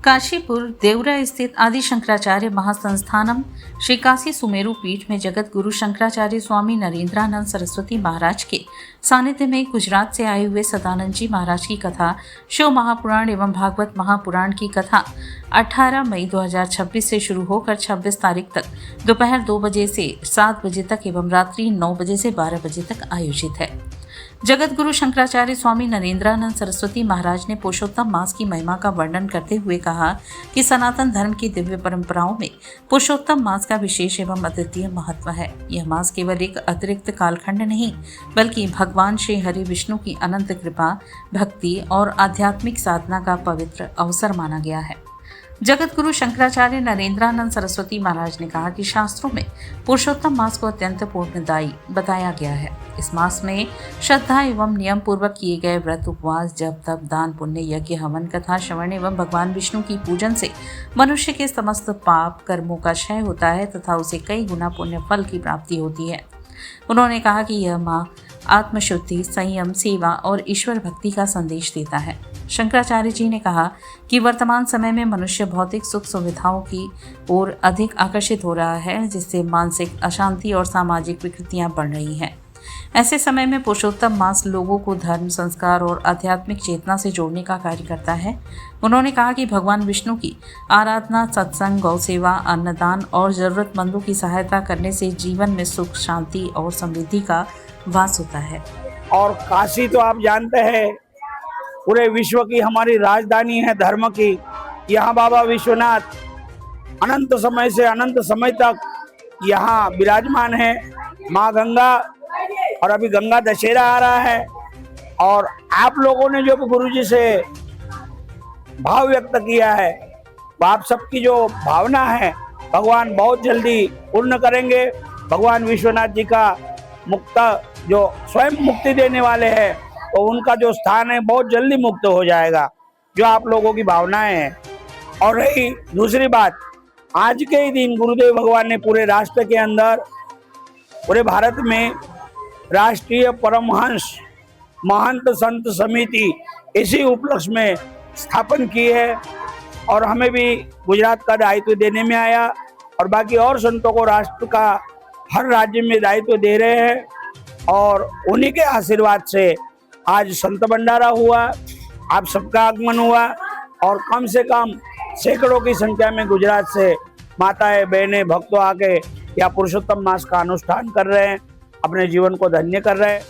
काशीपुर देवरा स्थित आदि शंकराचार्य महासंस्थानम श्री काशी सुमेरु पीठ में जगत गुरु शंकराचार्य स्वामी नरेंद्रानंद सरस्वती महाराज के सानिध्य में गुजरात से आए हुए सदानंद जी महाराज की कथा शिव महापुराण एवं भागवत महापुराण की कथा 18 मई 2026 से शुरू होकर 26 तारीख तक दोपहर 2 बजे से 7 बजे तक एवं रात्रि 9 बजे से 12 बजे तक आयोजित है। जगत गुरु शंकराचार्य स्वामी नरेंद्रानंद सरस्वती महाराज ने पुरुषोत्तम मास की महिमा का वर्णन करते हुए कहा कि सनातन धर्म की दिव्य परंपराओं में पुरुषोत्तम मास का विशेष एवं अद्वितीय महत्व है। यह मास केवल एक अतिरिक्त कालखंड नहीं बल्कि भगवान श्री हरि विष्णु की अनंत कृपा, भक्ति और आध्यात्मिक साधना का पवित्र अवसर माना गया है। जगत गुरु शंकराचार्य नरेंद्रानंद सरस्वती महाराज ने कहा कि शास्त्रों में पुरुषोत्तम मास को अत्यंत पुण्यदायी बताया गया है। इस मास में श्रद्धा एवं नियम पूर्वक किए गए व्रत, उपवास, जप, तप, दान, पुण्य, यज्ञ, हवन, कथा श्रवण एवं भगवान विष्णु की पूजन से मनुष्य के समस्त पाप कर्मों का क्षय होता है तथा उसे कई गुना पुण्य फल की प्राप्ति होती है। उन्होंने कहा कि यह माह आत्मशुद्धि, संयम, सेवा और ईश्वर भक्ति का संदेश देता है। शंकराचार्य जी ने कहा कि वर्तमान समय में मनुष्य भौतिक सुख सुविधाओं की ओर अधिक आकर्षित हो रहा है, जिससे मानसिक अशांति और सामाजिक विकृतियां बढ़ रही हैं। ऐसे समय में पुरुषोत्तम मास लोगों को धर्म, संस्कार और आध्यात्मिक चेतना से जोड़ने का कार्य करता है। उन्होंने कहा कि भगवान विष्णु की आराधना, सत्संग, गौ सेवा, अन्नदान और जरूरतमंदों की सहायता करने से जीवन में सुख, शांति और समृद्धि का वास होता है। और काशी तो आप जानते हैं पूरे विश्व की हमारी राजधानी है धर्म की। यहाँ बाबा विश्वनाथ अनंत समय से अनंत समय तक यहाँ विराजमान है। माँ गंगा, और अभी गंगा दशहरा आ रहा है। और आप लोगों ने जो गुरुजी से भाव व्यक्त किया है, वो आप सबकी जो भावना है भगवान बहुत जल्दी पूर्ण करेंगे। भगवान विश्वनाथ जी का मुक्त जो स्वयं मुक्ति देने वाले हैं, तो उनका जो स्थान है बहुत जल्दी मुक्त हो जाएगा, जो आप लोगों की भावनाएं हैं। और रही दूसरी बात, आज के ही दिन गुरुदेव भगवान ने पूरे राष्ट्र के अंदर, पूरे भारत में राष्ट्रीय परमहंस महंत संत समिति इसी उपलक्ष्य में स्थापन की है। और हमें भी गुजरात का दायित्व देने में आया, और बाकी और संतों को राष्ट्र का हर राज्य में दायित्व दे रहे हैं। और उन्हीं के आशीर्वाद से आज संत भंडारा हुआ, आप सबका आगमन हुआ, और कम से कम सैकड़ों की संख्या में गुजरात से माताएं, बहनें, भक्तों आके या पुरुषोत्तम मास का अनुष्ठान कर रहे हैं, अपने जीवन को धन्य कर रहे हैं।